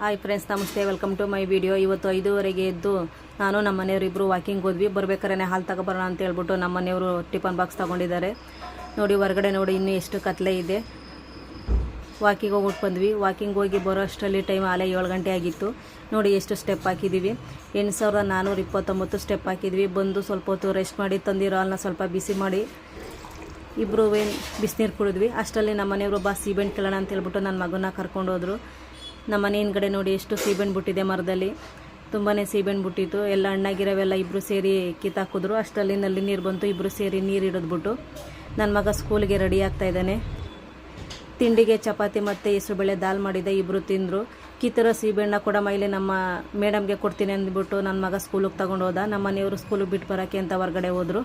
Hi friends, namaste. Welcome to my video. ಇವತ್ತು 5:30ಗೆ ಎದ್ದು ನಾನು ನಮ್ಮ ಮನೆಯವರು ವಾಕಿಂಗ್ ಹೋದ್ವಿ. ಬರ್ಬೇಕಾದ್ರೆ ಹಾಲು ತಗೊಬರೋಣ ಅಂತ ಹೇಳ್ಬಿಟ್ಟು ನಮ್ಮ ಮನೆಯವರು ಟಿಫನ್ ಬಾಕ್ಸ್ ತೊಗೊಂಡಿದ್ದಾರೆ. ನೋಡಿ ಹೊರಗಡೆ ನೋಡಿ ಇನ್ನೂ ಎಷ್ಟು ಕತ್ಲೆ ಇದೆ. ವಾಕಿಂಗ್ ಹೋಗ್ಬಿಟ್ಟು ಬಂದ್ವಿ. ವಾಕಿಂಗ್ ಹೋಗಿ ಬರೋ ಅಷ್ಟರಲ್ಲಿ ಟೈಮ್ ಆಲೇ 7 ಗಂಟೆ ಆಗಿತ್ತು. ನೋಡಿ ಎಷ್ಟು ಸ್ಟೆಪ್ ಹಾಕಿದ್ದೀವಿ. 8429 ಸ್ಟೆಪ್ ಹಾಕಿದ್ವಿ. ಬಂದು ಸ್ವಲ್ಪ ಹೊತ್ತು ರೆಸ್ಟ್ ಮಾಡಿ ತಂದಿರೋ ಹಾಲನ್ನ ಸ್ವಲ್ಪ ಬಿಸಿ ಮಾಡಿ ಇಬ್ಬರು ಬಿಸಿನೀರು ಕುಡಿದ್ವಿ. ಅಷ್ಟರಲ್ಲಿ ನಮ್ಮ ಮನೆಯವರು ಸೀಬೆಣ್ಣೆ ಕೇಳೋಣ ಅಂತ ಹೇಳ್ಬಿಟ್ಟು ನನ್ನ ಮಗನ ಕರ್ಕೊಂಡು ಹೋದರು. ನಮ್ಮ ಮನೆ ಹಿಂದ್ಗಡೆ ನೋಡಿ ಎಷ್ಟು ಸೀಬೆಣ್ಣೆ ಬಿಟ್ಟಿದೆ ಮರದಲ್ಲಿ. ತುಂಬಾ ಸೀಬೆಣ್ಣೆ ಬಿಟ್ಟಿತ್ತು. ಎಲ್ಲ ಹಣ್ಣಾಗಿರೋವೆಲ್ಲ ಇಬ್ಬರು ಸೇರಿ ಕಿತ್ತಾಕಿದ್ರು. ಅಷ್ಟರಲ್ಲಿ ನಲ್ಲಿ ನೀರು ಬಂತು. ಇಬ್ಬರು ಸೇರಿ ನೀರು ಹಿಡಿದ್ಬಿಟ್ಟು ನನ್ನ ಮಗ ಸ್ಕೂಲಿಗೆ ರೆಡಿ ಆಗ್ತಾ ಇದ್ದಾನೆ. ತಿಂಡಿಗೆ ಚಪಾತಿ ಮತ್ತು ಹೆಸರುಬೇಳೆ ದಾಲ್ ಮಾಡಿದೆ. ಇಬ್ಬರು ತಿಂದರು. ಕಿತ್ತಿರೋ ಸೀಬೆಣ್ಣ ಕೂಡ ಮೈಲಿ ನಮ್ಮ ಮೇಡಮ್ಗೆ ಕೊಡ್ತೀನಿ ಅಂದ್ಬಿಟ್ಟು ನನ್ನ ಮಗ ಸ್ಕೂಲಿಗೆ ತಗೊಂಡು ಹೋದ. ನಮ್ಮ ಮನೆಯವರು ಸ್ಕೂಲಿಗೆ ಬಿಟ್ಟು ಬರೋಕ್ಕೆ ಅಂತ ಹೊರಗಡೆ ಹೋದರು.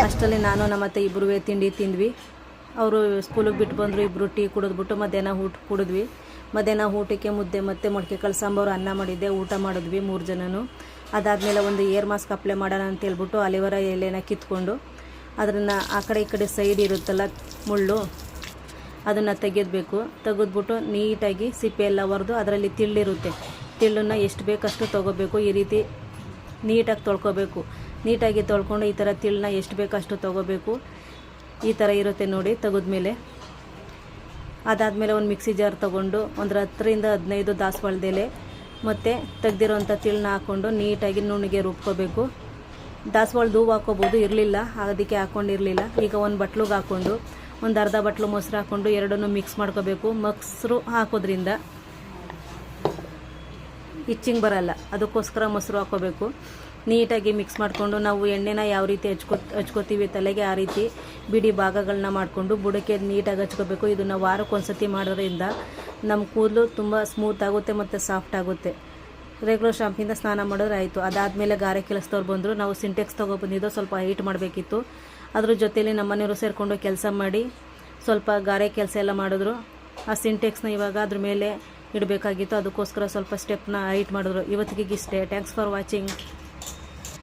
ಅಷ್ಟರಲ್ಲಿ ನಾನು ನಮ್ಮ ಅತ್ತೆ ಇಬ್ಬರು ತಿಂಡಿ ತಿಂದ್ವಿ. ಅವರು ಸ್ಕೂಲಿಗೆ ಬಿಟ್ಟು ಬಂದರು. ಇಬ್ಬರು ಟೀ ಕುಡಿದ್ಬಿಟ್ಟು ಮಧ್ಯಾಹ್ನ ಊಟ ಕುಡಿದ್ವಿ. ಮಧ್ಯಾಹ್ನ ಊಟಕ್ಕೆ ಮುದ್ದೆ ಮತ್ತು ಮೊಳಕೆ ಕಾಳು ಸಾಂಬಾರು ಅನ್ನ ಮಾಡಿದ್ದೆ. ಊಟ ಮಾಡಿದ್ವಿ 3 ಜನನು. ಅದಾದಮೇಲೆ ಒಂದು ಏರ್ ಮಾಸ್ಕ್ ಅಪ್ಲೈ ಮಾಡೋಣ ಅಂತ ಹೇಳ್ಬಿಟ್ಟು ಅಲಿವರ ಎಲೆನ ಕಿತ್ಕೊಂಡು ಅದನ್ನು ಆ ಕಡೆ ಈ ಕಡೆ ಸೈಡ್ ಇರುತ್ತಲ್ಲ ಮುಳ್ಳು, ಅದನ್ನು ತೆಗೆಯಬೇಕು. ತೆಗೆದ್ಬಿಟ್ಟು ನೀಟಾಗಿ ಸಿಪ್ಪೆ ಎಲ್ಲ ಹೊಡೆದು ಅದರಲ್ಲಿ ತಿಳ್ಳಿರುತ್ತೆ. ತಿಳ್ಳನ್ನು ಎಷ್ಟು ಬೇಕಷ್ಟು ತೊಗೋಬೇಕು. ಈ ರೀತಿ ನೀಟಾಗಿ ತೊಳ್ಕೊಬೇಕು. ನೀಟಾಗಿ ತೊಳ್ಕೊಂಡು ಈ ಥರ ತಿಳ್ಳನ್ನ ಎಷ್ಟು ಬೇಕಷ್ಟು ತೊಗೋಬೇಕು. ಈ ಥರ ಇರುತ್ತೆ ನೋಡಿ ತೆಗೆದ್ಮೇಲೆ. ಅದಾದಮೇಲೆ ಒಂದು ಮಿಕ್ಸಿ ಜಾರ್ ತೊಗೊಂಡು ಒಂದು 10ರಿಂದ 15 ದಾಸವಾಳದ ಎಲೆ ಮತ್ತು ತೆಗ್ದಿರೋಂಥ ತಿಳನ್ನ ಹಾಕ್ಕೊಂಡು ನೀಟಾಗಿ ನುಣ್ಣಗೆ ರುಬ್ಕೋಬೇಕು. ದಾಸವಾಳದ ಹೂವು ಹಾಕ್ಕೋಬೋದು, ಇರಲಿಲ್ಲ ಅದಕ್ಕೆ ಹಾಕ್ಕೊಂಡಿರಲಿಲ್ಲ. ಈಗ ಒಂದು ಬಟ್ಲಿಗೆ ಹಾಕ್ಕೊಂಡು ಒಂದು ಅರ್ಧ ಬಟ್ಲು ಮೊಸರು ಹಾಕ್ಕೊಂಡು ಎರಡನ್ನೂ ಮಿಕ್ಸ್ ಮಾಡ್ಕೋಬೇಕು. ಮೊಸರು ಹಾಕೋದ್ರಿಂದ ಇಚ್ಚಿಂಗ್ ಬರಲ್ಲ, ಅದಕ್ಕೋಸ್ಕರ ಮೊಸರು ಹಾಕ್ಕೋಬೇಕು. ನೀಟಾಗಿ ಮಿಕ್ಸ್ ಮಾಡಿಕೊಂಡು ನಾವು ಎಣ್ಣೆನ ಯಾವ ರೀತಿ ಹಚ್ಕೋತೀವಿ ತಲೆಗೆ ಆ ರೀತಿ ಬಿಡಿ ಭಾಗಗಳನ್ನ ಮಾಡಿಕೊಂಡು ಬುಡಕ್ಕೆ ನೀಟಾಗಿ ಹಚ್ಕೋಬೇಕು. ಇದನ್ನು ವಾರಕ್ಕೊಂದ್ಸತಿ ಮಾಡೋದ್ರಿಂದ ನಮ್ಮ ಕೂದಲು ತುಂಬ ಸ್ಮೂತ್ ಆಗುತ್ತೆ ಮತ್ತು ಸಾಫ್ಟ್ ಆಗುತ್ತೆ. ರೆಗ್ಯುಲರ್ ಶಾಂಪಿಂದ ಸ್ನಾನ ಮಾಡಿದ್ರೆ ಆಯಿತು. ಅದಾದಮೇಲೆ ಗಾರೆ ಕೆಲಸದವ್ರು ಬಂದರು. ನಾವು ಸಿಂಟೆಕ್ಸ್ ತೊಗೊಬಂದಿದ್ದು ಸ್ವಲ್ಪ ಹೈಟ್ ಮಾಡಬೇಕಿತ್ತು. ಅದ್ರ ಜೊತೆಯಲ್ಲಿ ನಮ್ಮ ಮನೆಯವರು ಸೇರಿಕೊಂಡು ಕೆಲಸ ಮಾಡಿ ಸ್ವಲ್ಪ ಗಾರೆ ಕೆಲಸ ಎಲ್ಲ ಮಾಡಿದ್ರು. ಆ ಸಿಂಟೆಕ್ಸ್ನ ಇವಾಗ ಅದ್ರ ಮೇಲೆ ಇಡಬೇಕಾಗಿತ್ತು. ಅದಕ್ಕೋಸ್ಕರ ಸ್ವಲ್ಪ ಸ್ಟೆಪ್ನ ಹೈಟ್ ಮಾಡಿದ್ರು. ಇವತ್ತಿಗೆ ಇಷ್ಟೇ. Thanks for watching.